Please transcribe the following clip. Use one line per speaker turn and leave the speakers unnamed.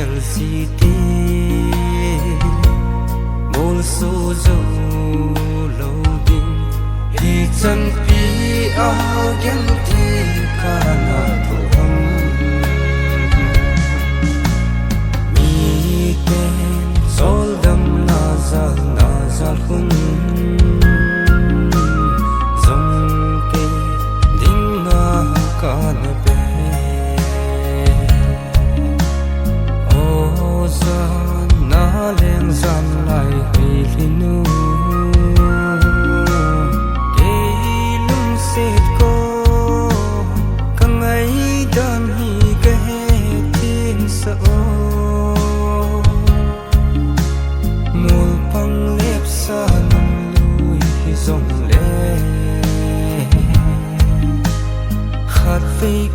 city mol so zo lo ding hi chan pi a gen thi kana to hum mi te sol dam na zal hun zam ke ding na kana be lên gian lại hủy linu kê lung xịt cô càng ngày đàn hi kê thiên sợ mùa băng lép xa nằm lùi dòng lệ khát vây